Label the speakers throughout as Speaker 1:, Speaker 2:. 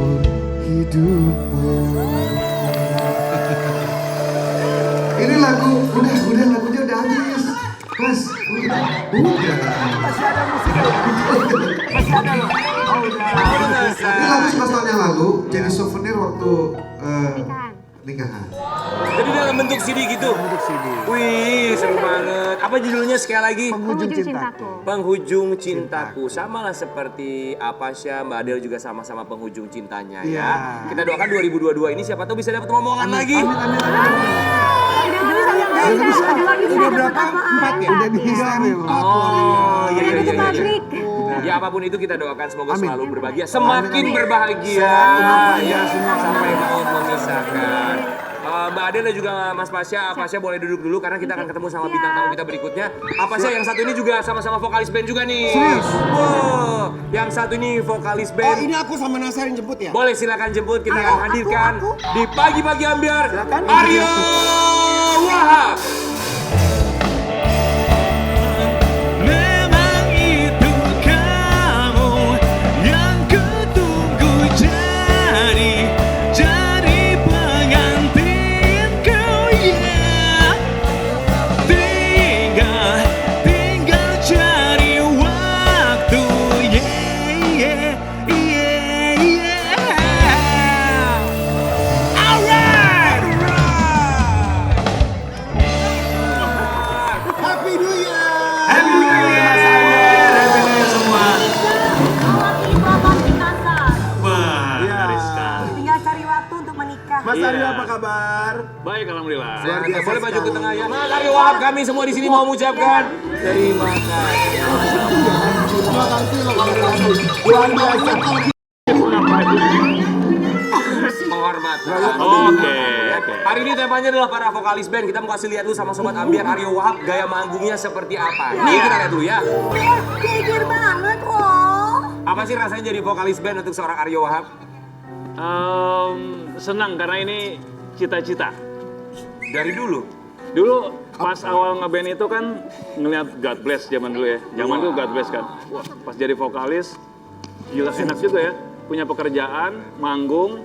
Speaker 1: seumur hidupmu. Ini lagu, udah lagunya udah habis. Mas, udah.
Speaker 2: Masih ada musik ya? Masih ada loh. Oh udah.
Speaker 1: Ini lagu 11 tahun yang lalu jadi souvenir waktu nikahan.
Speaker 3: Jadi dalam bentuk CD gitu?
Speaker 2: Bentuk CD.
Speaker 3: Wih, seru banget. Apa judulnya sekali lagi?
Speaker 2: Penghujung cintaku.
Speaker 3: Penghujung cintaku. Sama lah seperti Apasya, Mbak Adele juga sama-sama penghujung cintanya ya.
Speaker 1: Iya.
Speaker 3: Kita doakan 2022 ini siapa tahu bisa dapat omongan lagi.
Speaker 1: Amin.
Speaker 2: Udah berapa? 4 ya?
Speaker 1: Udah bisa nih.
Speaker 3: Oh, iya. Ya apapun itu kita doakan semoga
Speaker 1: Amin.
Speaker 3: selalu berbahagia, semakin berbahagia. Ya, sampai maut memisahkan. Mbak Adele dan juga Mas Pasya, Pasya boleh duduk dulu karena kita akan ketemu sama bintang tamu kita berikutnya. Pasya yang satu ini juga sama-sama vokalis band juga nih.
Speaker 1: Serius?
Speaker 3: Wow, yang satu ini vokalis
Speaker 4: Oh
Speaker 3: band.
Speaker 4: ini aku sama Nasarin jemput ya?
Speaker 3: Boleh silakan jemput, kita akan hadirkan di pagi-pagi ambiar
Speaker 2: Silakan.
Speaker 3: Aryo Wahab.
Speaker 5: Memang itu kamu yang kutunggu jadi pengantin ya. Tinggal cari waktu Alright.
Speaker 4: Happy New Year!
Speaker 3: Happy New Year. Happy New Year semua.
Speaker 5: Wah,
Speaker 4: Iya.
Speaker 5: dari sekali.
Speaker 6: Tinggal cari waktu untuk menikah.
Speaker 4: Mas
Speaker 5: Iya.
Speaker 4: Aryo apa kabar?
Speaker 5: Baik, alhamdulillah.
Speaker 4: Luar biasa
Speaker 3: Boleh maju ke
Speaker 4: sekali.
Speaker 3: tengah ya. Mas Aryo Wahab, kami semua di sini mau mengucapkan terima kasih.
Speaker 4: Terima kasih loh. Luar biasa.
Speaker 3: Penghormatan.
Speaker 5: Oke.
Speaker 3: Hari ini temanya adalah para vokalis band. Kita mau kasih lihat dulu sama sobat ambiar Aryo Wahab gaya manggungnya seperti apa. Nih kita lihat dulu ya.
Speaker 6: Gigir banget loh.
Speaker 3: Apa sih rasanya jadi vokalis band untuk seorang Aryo Wahab?
Speaker 5: Senang karena ini cita-cita.
Speaker 3: Dari dulu.
Speaker 5: Dulu pas awal ngeband itu kan ngeliat God Bless zaman dulu ya. Zaman dulu God Bless kan. Wah, pas jadi vokalis gila enak juga ya. Punya pekerjaan, manggung,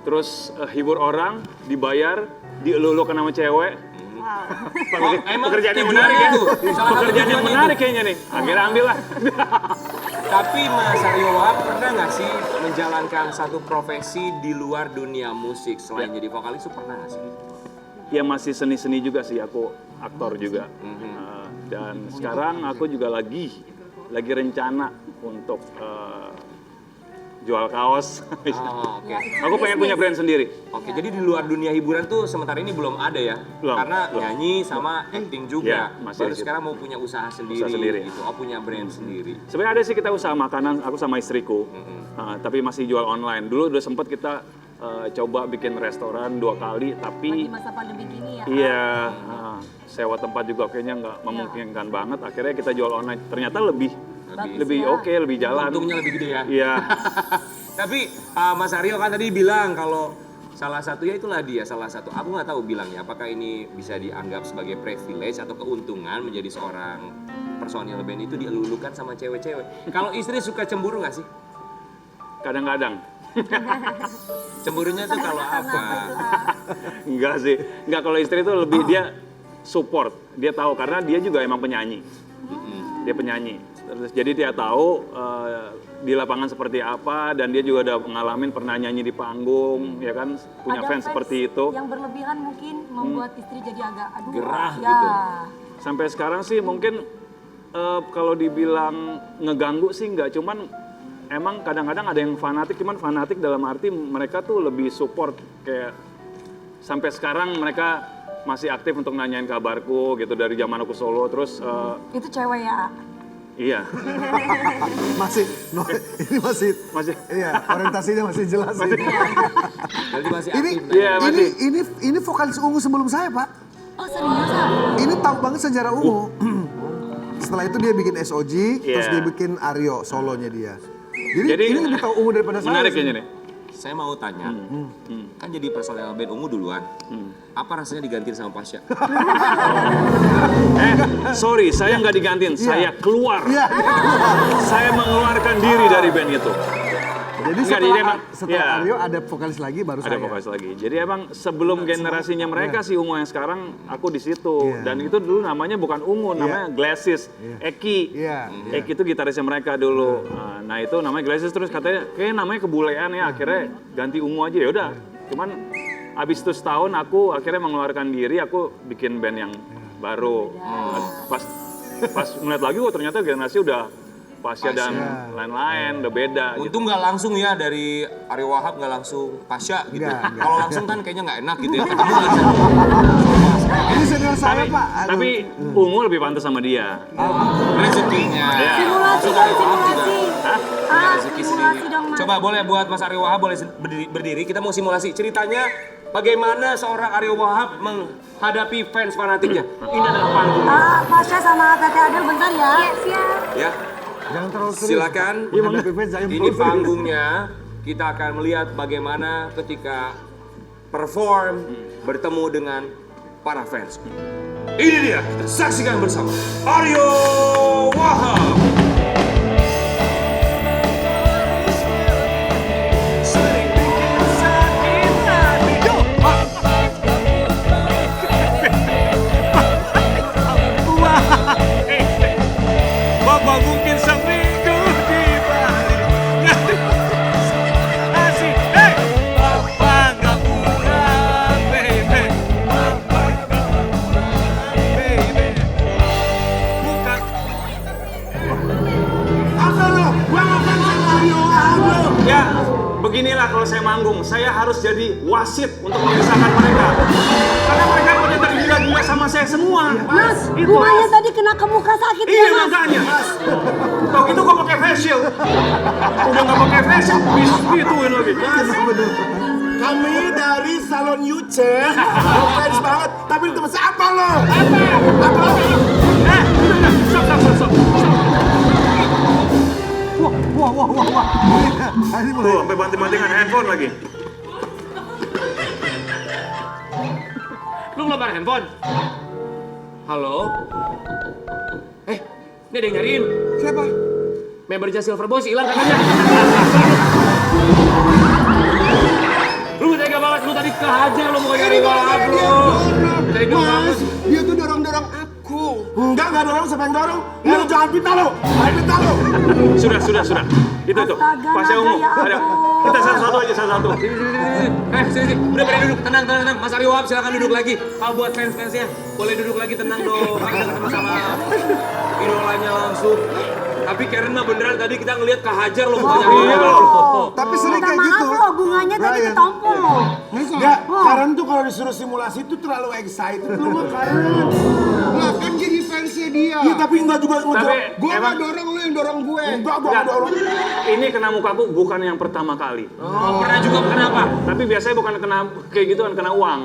Speaker 5: terus hibur orang, dibayar, dielulukan sama cewek.
Speaker 3: Oh, emang
Speaker 5: Pekerjaan yang
Speaker 3: tujuannya
Speaker 5: menarik ya.
Speaker 3: itu? Salah satu
Speaker 5: Pekerjaan yang
Speaker 3: tujuannya
Speaker 5: menarik
Speaker 3: itu.
Speaker 5: kayaknya nih. Akhirnya ambil lah.
Speaker 3: Tapi Mas Aryo Wahab pernah nggak sih menjalankan satu profesi di luar dunia musik selain jadi vokalis itu pernah nggak sih?
Speaker 5: Ya masih seni-seni juga sih, aku aktor juga. Dan sekarang aku juga lagi rencana untuk jual kaos.
Speaker 3: Oh, oke.
Speaker 5: Aku pengen punya brand sendiri.
Speaker 3: Oke, jadi di luar dunia hiburan tuh sementara ini belum ada ya?
Speaker 5: Belum,
Speaker 3: Karena
Speaker 5: belum.
Speaker 3: nyanyi sama acting juga.
Speaker 5: Ya, masih
Speaker 3: Baru
Speaker 5: gitu.
Speaker 3: sekarang mau punya usaha sendiri,
Speaker 5: Usaha sendiri.
Speaker 3: gitu. Oh, punya brand sendiri.
Speaker 5: Sebenarnya ada sih kita usaha makanan, aku sama istriku. Tapi masih jual online. Dulu udah sempet kita coba bikin restoran 2 kali,
Speaker 6: Lagi
Speaker 5: tapi
Speaker 6: masa pandemi gini ya.
Speaker 5: iya, sewa tempat juga kayaknya nggak memungkinkan banget. Akhirnya kita jual online. Ternyata lebih
Speaker 6: ya.
Speaker 5: oke, lebih jalan.
Speaker 3: Untungnya lebih gede ya.
Speaker 5: Iya.
Speaker 3: Tapi Mas Aryo kan tadi bilang kalau salah satunya itulah dia, salah satu. Aku nggak tahu bilangnya apakah ini bisa dianggap sebagai privilege atau keuntungan menjadi seorang personil band itu dielulukan sama cewek-cewek. Kalau istri suka cemburu nggak sih?
Speaker 5: Kadang-kadang.
Speaker 3: Cemburunya tuh kalau apa?
Speaker 5: Enggak sih. Enggak, kalau istri itu lebih dia support. Dia tahu karena dia juga emang penyanyi. Dia penyanyi. Terus jadi dia tahu di lapangan seperti apa dan dia juga udah ngalamin pernah nyanyi di panggung, ya kan, punya
Speaker 6: Ada
Speaker 5: fans seperti itu.
Speaker 6: Yang berlebihan mungkin membuat istri jadi agak aduh.
Speaker 3: Gerah
Speaker 6: ya.
Speaker 3: gitu.
Speaker 5: Sampai sekarang sih mungkin kalau dibilang ngeganggu sih enggak, cuman emang kadang-kadang ada yang fanatik, cuman fanatik dalam arti mereka tuh lebih support, kayak sampai sekarang mereka masih aktif untuk nanyain kabarku gitu dari zaman aku solo, terus
Speaker 6: Itu cewek ya.
Speaker 5: iya.
Speaker 1: Ini masih,
Speaker 5: Masih.
Speaker 1: iya, orientasinya masih jelas sih.
Speaker 3: Berarti masih
Speaker 5: Iya,
Speaker 3: aktif. Nah.
Speaker 5: masih.
Speaker 1: Ini vokalis Ungu sebelum saya, Pak.
Speaker 6: Oh serius ah?
Speaker 1: Ini tahu banget sejarah Ungu. Setelah itu dia bikin SOG, terus
Speaker 5: Iya.
Speaker 1: dia bikin Aryo solonya dia. Jadi
Speaker 5: Jadi,
Speaker 1: ini lebih tahu Ungu daripada saya.
Speaker 5: Menarik
Speaker 1: sih.
Speaker 5: kayaknya nih.
Speaker 3: Saya mau tanya, kan jadi personel band Ungu duluan. Apa rasanya digantiin sama Pasya?
Speaker 5: Sorry, saya nggak digantiin, saya keluar.
Speaker 1: Iya.
Speaker 5: Saya mengeluarkan diri dari band itu.
Speaker 2: Jadi
Speaker 5: Enggak,
Speaker 2: setelah,
Speaker 5: jadi emang,
Speaker 2: setelah
Speaker 5: ya.
Speaker 2: Aryo ada vokalis lagi baru
Speaker 5: Ada
Speaker 2: saya.
Speaker 5: vokalis lagi. Jadi emang sebelum generasinya mereka si Ungu yang sekarang aku di situ.
Speaker 2: Iya.
Speaker 5: Dan itu dulu namanya bukan Ungu, namanya Glasses. Eki.
Speaker 2: Iya.
Speaker 5: Eki itu gitarisnya mereka dulu. Nah itu namanya Glasses terus katanya kayak namanya kebulean ya akhirnya ganti Ungu aja ya udah. Cuman abis itu setahun aku akhirnya mengeluarkan diri aku bikin band yang baru. Pas ngeliat lagi ternyata generasi udah Pasya dan lain-lain udah beda.
Speaker 3: Untung nggak langsung ya dari Aryo Wahab nggak langsung Pasya gitu.
Speaker 2: Nggak.
Speaker 3: Kalau langsung kan kayaknya nggak enak gitu ya. Kamu nggak bisa.
Speaker 2: Ini senior saya Pak. Aduh.
Speaker 5: Tapi Ungu lebih pantas sama dia.
Speaker 3: Rezekinya.
Speaker 5: Ya.
Speaker 6: Simulasi dong, simulasi.
Speaker 3: Rezeki
Speaker 6: Simulasi
Speaker 3: sendiri.
Speaker 6: dong, Mas.
Speaker 3: Coba boleh buat Mas Aryo Wahab boleh berdiri. Kita mau simulasi ceritanya bagaimana seorang Aryo Wahab menghadapi fans fanatiknya. Ini adalah panggung.
Speaker 6: Pasha sama Tete Adel bentar ya. Iya, siap.
Speaker 3: Ya,
Speaker 2: Jangan terlalu serius.
Speaker 3: silakan.
Speaker 2: Menghadapi fans, jangan
Speaker 3: Ini
Speaker 2: terlalu serius.
Speaker 3: panggungnya. Kita akan melihat bagaimana ketika perform bertemu dengan para fans. Ini dia, kita saksikan bersama Aryo Wahab.
Speaker 5: Bapak mungkin seminggu di Bali. Asik, hey! Bapak nggak pulang, baby. Bapak nggak pulang, baby. Bukan.
Speaker 4: Apa lo? Gua ngapain sama Aryo?
Speaker 5: Ya, beginilah kalau saya manggung. Saya harus jadi wasit untuk memisahkan mereka. Karena mereka pada tergila-gila sama saya semua.
Speaker 6: Mas,
Speaker 5: Itu.
Speaker 6: bunganya tadi kena ke muka sakit
Speaker 5: Iya
Speaker 6: ya, Mas.
Speaker 5: makanya. Tau gitu gua pakai face shield. Udah nggak pakai face shield, gituin lagi.
Speaker 4: Kami dari Salon Yuce, fans banget. Tapi itu masih apa lo? Apa?
Speaker 5: Stop.
Speaker 2: Wah. Ini mulai.
Speaker 5: Tuh, sampai banting-bantingan handphone lagi.
Speaker 3: Lu ngelempar handphone? Halo? Ini ada yang nyariin.
Speaker 2: Siapa?
Speaker 3: Membernya Silver Boys hilang katanya. Lu tega banget, lu tadi kehajar lu mau nyari Wahab lu. Tega banget.
Speaker 4: Dia tuh dorong-dorong aku. Enggak dorong, siapa yang dorong? Lu jangan pita lo.
Speaker 5: Sudah. Itu.
Speaker 6: Astaga,
Speaker 5: Pasnya Ungu.
Speaker 6: naga, ya
Speaker 5: Ada.
Speaker 6: ampun.
Speaker 5: Kita satu-satu aja, satu-satu.
Speaker 3: Sini. Udah pada duduk, tenang. Mas Aryo Wahab silakan duduk lagi. Kalau buat fans-fansnya, boleh duduk lagi, tenang dong. Kita ketemu sama idolanya langsung. Tapi karena beneran tadi kita ngelihat kehajar lo mau nyari lo.
Speaker 2: Tapi sering
Speaker 6: Minta
Speaker 2: kayak
Speaker 6: maaf
Speaker 2: gitu.
Speaker 6: loh, bunganya tadi
Speaker 2: Ryan.
Speaker 6: ketompol loh.
Speaker 4: Enggak, Karen tuh kalau disuruh simulasi itu terlalu excited lu mah Karen.
Speaker 1: Lah kan jadi fansnya dia.
Speaker 4: Iya tapi enggak juga
Speaker 5: Tapi
Speaker 1: Gua
Speaker 5: emang
Speaker 1: nggak dorong, lu yang dorong gue.
Speaker 4: Enggak, gua nggak dorong.
Speaker 5: ini kena mukaku bukan yang pertama kali.
Speaker 3: Oh, pernah juga kenapa?
Speaker 5: Tapi biasanya bukan kena kayak gitu kan, kena uang.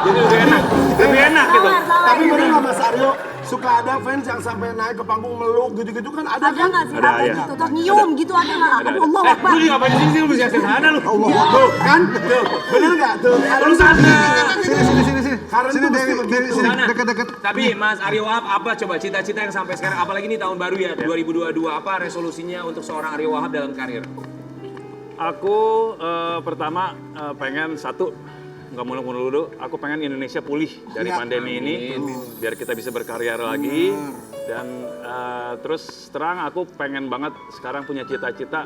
Speaker 5: Jadi lebih enak. Lebih enak gitu.
Speaker 6: Salah.
Speaker 4: Tapi bener nggak Mas Aryo, suka ada fans yang sampai naik ke panggung meluk gitu-gitu kan ada
Speaker 6: Ada
Speaker 4: kan?
Speaker 6: nggak sih?
Speaker 5: Ada,
Speaker 6: Ada
Speaker 5: ya.
Speaker 6: gitu, terus nyium gitu ada nggak? Aduh, Allah Akbar.
Speaker 3: Lu ngapain di sini? Lu bisa ke sana lu.
Speaker 4: Tuh kan? Tuh, bener nggak tuh?
Speaker 3: Lu sana.
Speaker 2: Sini.
Speaker 4: Karen
Speaker 2: Sini
Speaker 4: tuh mesti
Speaker 2: Dewi,
Speaker 4: begitu.
Speaker 2: sini.
Speaker 3: Sana.
Speaker 2: Dekat.
Speaker 3: Tapi Mas Aryo Wahab apa coba cita-cita yang sampai sekarang, apalagi ini tahun baru ya 2022, apa resolusinya untuk seorang Aryo Wahab dalam karir?
Speaker 5: Aku pertama pengen satu, nggak muluk-muluk dulu, aku pengen Indonesia pulih dari pandemi ini, biar kita bisa berkarya lagi. Dan terus terang aku pengen banget sekarang punya cita-cita,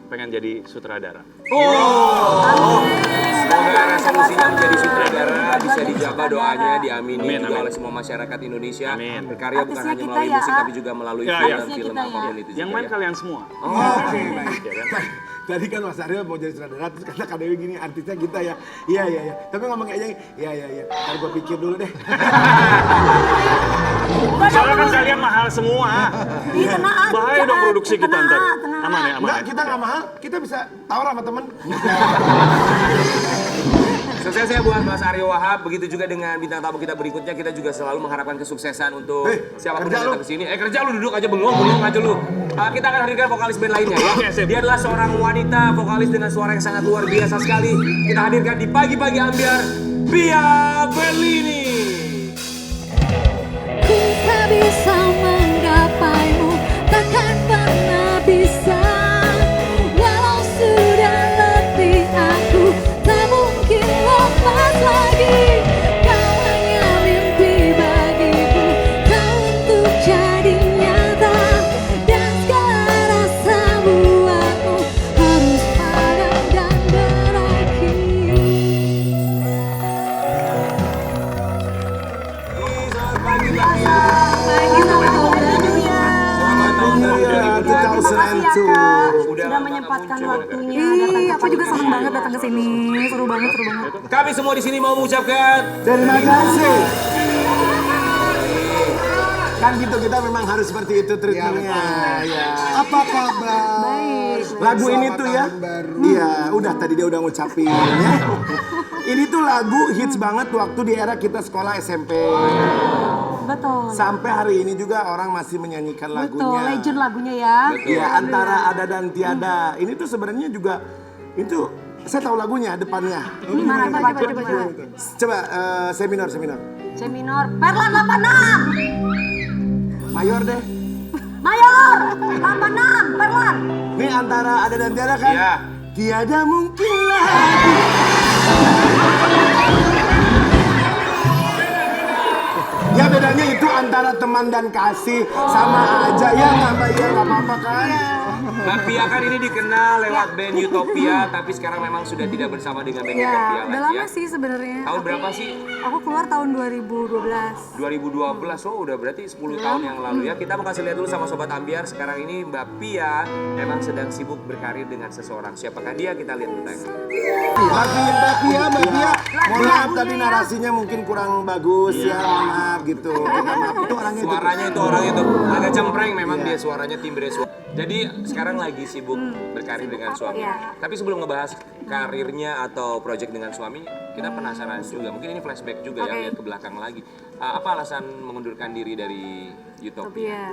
Speaker 5: pengen jadi sutradara.
Speaker 3: Semoga resolusinya menjadi sutradara bisa dijabah doanya, diamini
Speaker 5: Amin,
Speaker 3: juga
Speaker 5: amin.
Speaker 3: oleh semua masyarakat Indonesia.
Speaker 5: Amin.
Speaker 3: Berkarya bukan
Speaker 6: Artisnya
Speaker 3: hanya
Speaker 6: kita
Speaker 3: melalui
Speaker 6: ya,
Speaker 3: musik
Speaker 6: ah.
Speaker 3: tapi juga melalui
Speaker 5: Ya,
Speaker 3: film
Speaker 5: ya.
Speaker 3: dan film
Speaker 6: Artisnya kita
Speaker 3: apapun
Speaker 6: ya.
Speaker 3: itu.
Speaker 5: Yang
Speaker 3: juga
Speaker 5: main
Speaker 3: ya.
Speaker 5: kalian semua.
Speaker 4: Oke, baik.
Speaker 5: Ya kan?
Speaker 4: Tadi kan Mas Aryo mau jadi sutradara, terus kata Kak Dewi gini, artisnya kita ya. Iya. Tapi ngomong kayaknya, iya. Ntar gua pikir dulu deh.
Speaker 5: Soalnya kan kalian mahal semua.
Speaker 6: Ih, tenang,
Speaker 5: Bahaya dong
Speaker 6: jangan.
Speaker 5: produksi kita
Speaker 6: Tenang,
Speaker 5: ntar.
Speaker 6: tenang.
Speaker 5: Aman ya, aman.
Speaker 4: Enggak, kita nggak mahal, kita bisa tawar sama temen.
Speaker 3: Sukses ya buat Mas Aryo Wahab, begitu juga dengan bintang tamu kita berikutnya. Kita juga selalu mengharapkan kesuksesan untuk siapapun
Speaker 4: kerja
Speaker 3: yang datang
Speaker 4: lu.
Speaker 3: ke sini. Kerja lu, duduk aja, bengong aja lu. Kita akan hadirkan vokalis band lainnya ya.
Speaker 5: Oke, sip.
Speaker 3: Dia adalah seorang wanita vokalis dengan suara yang sangat luar biasa sekali. Kita hadirkan di Pagi-Pagi Ambiar, Pia Berlini.
Speaker 7: Ku tak bisa menggapaimu, takkan pernah bisa. Walau
Speaker 6: menyempatkan
Speaker 3: muncul.
Speaker 6: waktunya datang ke
Speaker 7: Aku juga seneng banget datang ke sini. Seru banget, seru banget.
Speaker 3: Kami semua di sini mau mengucapkan
Speaker 4: Terima kasih. Kan gitu, kita memang harus seperti itu treatmentnya. Ya.
Speaker 1: Apa kabar?
Speaker 7: Baik.
Speaker 4: Lagu ini tuh ya,
Speaker 1: Selamat tahun baru.
Speaker 4: iya udah tadi dia udah ngucapin ya. Ini tuh lagu hits banget waktu di era kita sekolah SMP.
Speaker 6: Betul.
Speaker 4: Sampai hari ini juga orang masih menyanyikan lagunya.
Speaker 6: Betul, legend lagunya ya.
Speaker 4: Iya, antara ada dan tiada. Ini tuh sebenarnya juga itu saya tahu lagunya depannya.
Speaker 6: Gimana coba.
Speaker 4: Coba seminar.
Speaker 6: C minor, Perlan 86.
Speaker 4: Mayor deh.
Speaker 6: Mayor 86, Perlan.
Speaker 4: Ini antara ada dan tiada kan?
Speaker 3: Iya.
Speaker 4: Tiada mungkin lagi. Ya bedanya itu antara teman dan kasih sama aja ya nggak Mbak ya nggak apa-apa kan?
Speaker 3: Mbak Pia kan ini dikenal lewat band Utopia, tapi sekarang memang sudah tidak bersama dengan band Utopia
Speaker 7: Ya, udah
Speaker 3: lagi
Speaker 7: lama
Speaker 3: ya.
Speaker 7: sih sebenarnya.
Speaker 3: Tahun berapa sih?
Speaker 7: Aku keluar tahun 2012.
Speaker 3: 2012, oh udah berarti 10 tahun yang lalu ya. Kita mau kasih lihat dulu sama Sobat Ambiar, sekarang ini Mbak Pia memang sedang sibuk berkarir dengan seseorang. Siapakah dia? Kita lihat dulu.
Speaker 4: Mbak Pia. Mohon maaf tadi narasinya mungkin kurang bagus ya, mohon maaf gitu. Kita maaf itu orangnya itu.
Speaker 3: Suaranya itu orang itu agak cempreng memang dia suaranya timbre suara. Jadi sekarang lagi sibuk berkarir dengan suami. Tapi sebelum ngebahas karirnya atau project dengan suami, kita penasaran juga. Mungkin ini flashback juga ya, lihat ke belakang lagi. Apa alasan mengundurkan diri dari Utopia?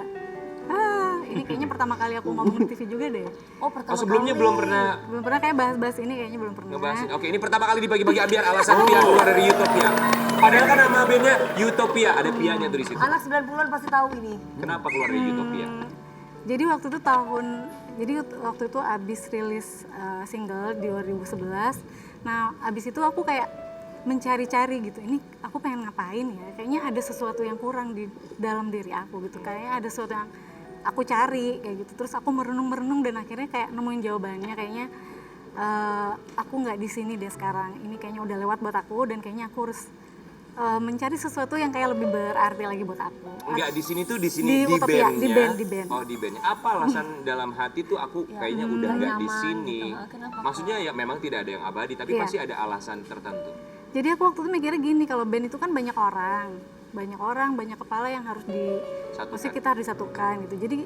Speaker 7: Ini kayaknya pertama kali aku ngomong di TV juga deh.
Speaker 6: Oh, pertama
Speaker 3: Oh sebelumnya belum pernah
Speaker 7: Belum pernah kayak bahas-bahas ini kayaknya belum pernah.
Speaker 3: ngebahas. Oke, ini pertama kali dibagi-bagi Ambiar alasan Pia keluar dari Utopia. Padahal kan nama bandnya Utopia, ada Pianya tuh di situ.
Speaker 6: Anak 90-an pasti tahu ini.
Speaker 3: Kenapa keluar dari Utopia?
Speaker 7: Jadi waktu itu abis rilis single di 2011. Nah, abis itu aku kayak mencari-cari gitu. Ini aku pengen ngapain ya? Kayaknya ada sesuatu yang kurang di dalam diri aku gitu. Kayaknya ada sesuatu yang aku cari kayak gitu. Terus aku merenung dan akhirnya kayak nemuin jawabannya. Kayaknya aku nggak di sini deh sekarang. Ini kayaknya udah lewat buat aku dan kayaknya aku harus mencari sesuatu yang kayak lebih berarti lagi buat aku.
Speaker 3: Enggak di sini tuh di sini
Speaker 7: Di Utopia,
Speaker 3: bandnya.
Speaker 7: di band.
Speaker 3: Oh di bandnya. Apa alasan dalam hati tuh aku kayaknya udah nggak di sini. Maksudnya ya memang tidak ada yang abadi, tapi
Speaker 7: Iya.
Speaker 3: pasti ada alasan tertentu.
Speaker 7: Jadi aku waktu itu mikirnya gini, kalau band itu kan banyak orang, banyak kepala yang harus mesti kita harus disatukan gitu. Jadi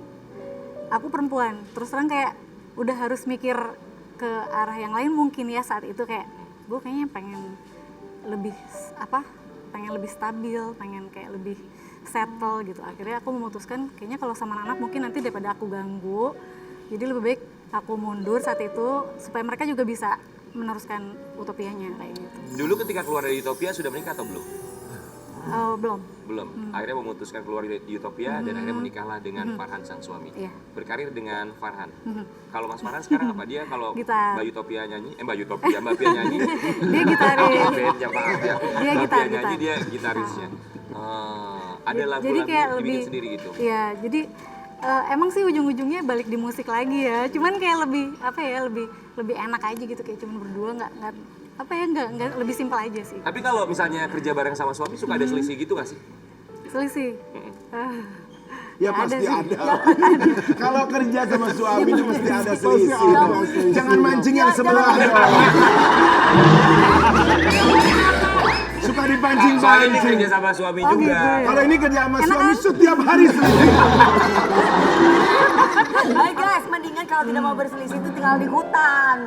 Speaker 7: aku perempuan, terus terang kayak udah harus mikir ke arah yang lain mungkin ya saat itu kayak gue kayaknya pengen lebih stabil, pengen kayak lebih settle gitu. Akhirnya aku memutuskan kayaknya kalau sama anak mungkin nanti daripada aku ganggu, jadi lebih baik aku mundur saat itu supaya mereka juga bisa meneruskan utopianya kayak gitu.
Speaker 3: Dulu ketika keluar dari Utopia sudah menikah atau belum?
Speaker 7: Belum.
Speaker 3: Belum. Akhirnya memutuskan keluar dari Utopia dan akhirnya menikahlah dengan Farhan sang suami.
Speaker 7: Iya.
Speaker 3: Berkarir dengan Farhan. Kalau Mas Farhan sekarang apa dia kalau
Speaker 7: Gitar.
Speaker 3: Mbak Utopia nyanyi, Mbak Pia nyanyi,
Speaker 7: Dia gitaris.
Speaker 3: band maaf ya.
Speaker 7: Dia
Speaker 3: Mbak
Speaker 7: gitar,
Speaker 3: Pia nyanyi
Speaker 7: gitar.
Speaker 3: dia gitarisnya. Ada
Speaker 7: Jadi
Speaker 3: lagu-lagu
Speaker 7: kayak
Speaker 3: dibikin
Speaker 7: lebih
Speaker 3: sendiri gitu.
Speaker 7: Iya, jadi emang sih ujung-ujungnya balik di musik lagi ya. Cuman kayak lebih enak aja gitu kayak cuman berdua nggak lebih simpel aja sih.
Speaker 3: Tapi kalau misalnya kerja bareng sama suami suka ada selisih gitu nggak sih?
Speaker 7: Selisih.
Speaker 4: Ya pasti ada. Kalau kerja sama suami itu mesti ada selisih. Jangan mancing yang sebelah dong. Suka
Speaker 3: Soalnya ini
Speaker 4: dipancing-pancing.
Speaker 3: kerja sama suami juga.
Speaker 4: Kalau ini kerja sama suami setiap hari selisih.
Speaker 6: Baik guys, mendingan kalau tidak mau berselisih itu tinggal di hutan.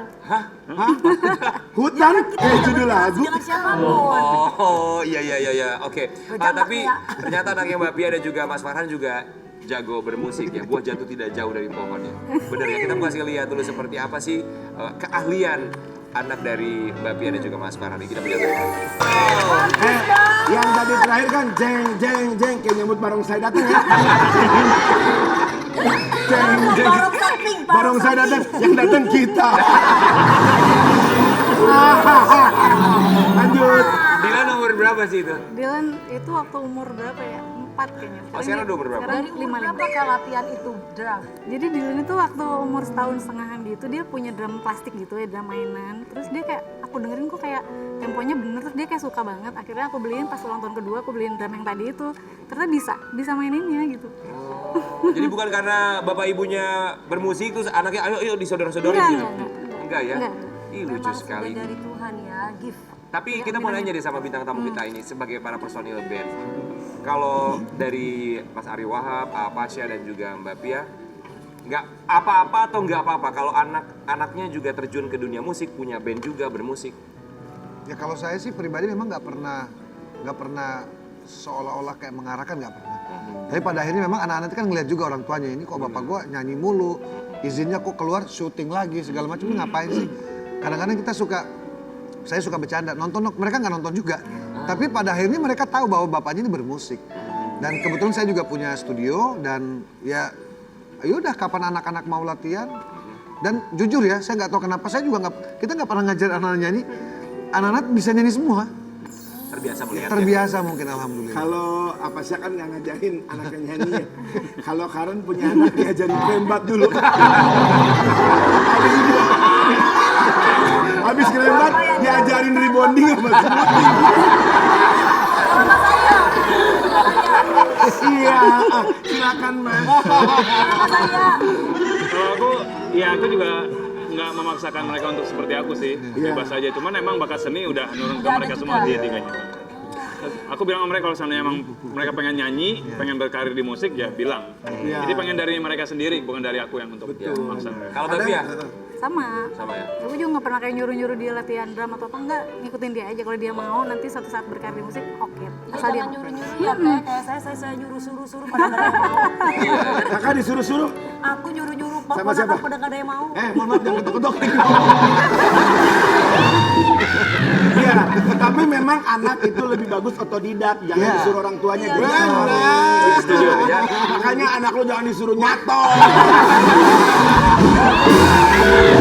Speaker 4: Hutan? Judul lagu.
Speaker 6: Dengan siapapun.
Speaker 3: Oh, iya. Oke.
Speaker 6: Bercanda
Speaker 3: Tapi
Speaker 6: ya.
Speaker 3: ternyata anaknya Mbak Pia dan juga Mas Farhan juga jago bermusik ya. Buah jatuh tidak jauh dari pohonnya. Bener ya, kita mau kasih lihat dulu seperti apa sih keahlian anak dari Mbak Pia dan juga Mas Farhan. Ini kita punya
Speaker 4: Yang tadi terakhir kan jeng kayak nyambut barongsai datang ya. Jeng. Barongsai datang, yang datang kita. Lanjut.
Speaker 3: Dilan umur berapa sih itu?
Speaker 7: Dylan itu waktu umur berapa ya? 4 kayaknya.
Speaker 3: Oh, sekarang udah berapa?
Speaker 7: Sekarang
Speaker 6: Dari umur
Speaker 7: 5.
Speaker 6: berapa kayak latihan itu drum?
Speaker 7: Jadi Dylan itu waktu umur setahun setengahan gitu dia punya drum plastik gitu ya, drum mainan. Terus dia kayak aku dengerin kok kayak temponya bener, terus dia kayak suka banget. Akhirnya aku beliin pas ulang tahun kedua, aku beliin drum yang tadi itu. Ternyata bisa maininnya gitu.
Speaker 3: Jadi bukan karena bapak ibunya bermusik terus anaknya ayo disodor-sodorin
Speaker 7: Enggak,
Speaker 3: gitu. Enggak ya?
Speaker 7: Enggak.
Speaker 3: Ih, lucu
Speaker 6: Memang
Speaker 3: sekali.
Speaker 6: sudah dari Tuhan ya, gift.
Speaker 3: Tapi kita mau nanya deh sama bintang tamu kita ini sebagai para personil band. Kalau dari Mas Ari Wahab, Pasya dan juga Mbak Pia, nggak apa-apa atau nggak apa-apa kalau anak-anaknya juga terjun ke dunia musik, punya band juga bermusik.
Speaker 1: Ya kalau saya sih pribadi memang nggak pernah seolah-olah kayak mengarahkan, nggak pernah. Tapi pada akhirnya memang anak-anak itu kan ngeliat juga orang tuanya, ini kok bapak gua nyanyi mulu, izinnya kok keluar syuting lagi segala macam, ini ngapain sih? Kadang-kadang saya suka bercanda, mereka nggak nonton juga. Tapi pada akhirnya mereka tahu bahwa bapaknya ini bermusik. Dan kebetulan saya juga punya studio dan ya yaudah kapan anak-anak mau latihan. Dan jujur ya, saya nggak tahu kenapa kita nggak pernah ngajar anak-anak nyanyi. Anak-anak bisa nyanyi semua.
Speaker 3: Terbiasa melihat.
Speaker 1: Terbiasa mungkin alhamdulillah.
Speaker 4: Kalau apa sih kan nggak ngajarin anaknya nyanyi ya. Kalau Karen punya anak diajarin krembat dulu. Habis krembat diajarin rebonding sama smoothie. Iya, silakan Mas.
Speaker 5: Kalau aku, ya aku juga nggak memaksakan mereka untuk seperti aku sih, bebas aja. Cuman emang bakat seni udah nurun ke mereka semua tiganya. Aku bilang sama mereka kalau seandainya emang mereka pengen nyanyi, pengen berkarir di musik ya bilang. Jadi pengen dari mereka sendiri, bukan dari aku yang untuk maksa mereka.
Speaker 3: Kalau Mbak Pia?
Speaker 7: Sama
Speaker 3: Sama ya?
Speaker 7: aku juga nggak pernah kayak nyuruh-nyuruh dia latihan drum atau apa, enggak, ngikutin dia aja. Kalau dia mau nanti suatu saat berkarir di musik, oke. Asal dia
Speaker 6: Jangan
Speaker 7: mau.
Speaker 6: nyuruh-nyuruh ya, kayak saya nyuruh suruh pada nggak ada yang mau.
Speaker 4: Kakak disuruh-suruh.
Speaker 6: Aku nyuruh-nyuruh
Speaker 4: Sama siapa?
Speaker 6: pada nggak ada yang mau.
Speaker 4: Mohon maaf jangan ketok-ketok. Iya, tapi memang anak itu lebih bagus otodidak, jangan disuruh orang tuanya.
Speaker 3: Setuju ya?
Speaker 4: Makanya anak lu jangan disuruh nyato.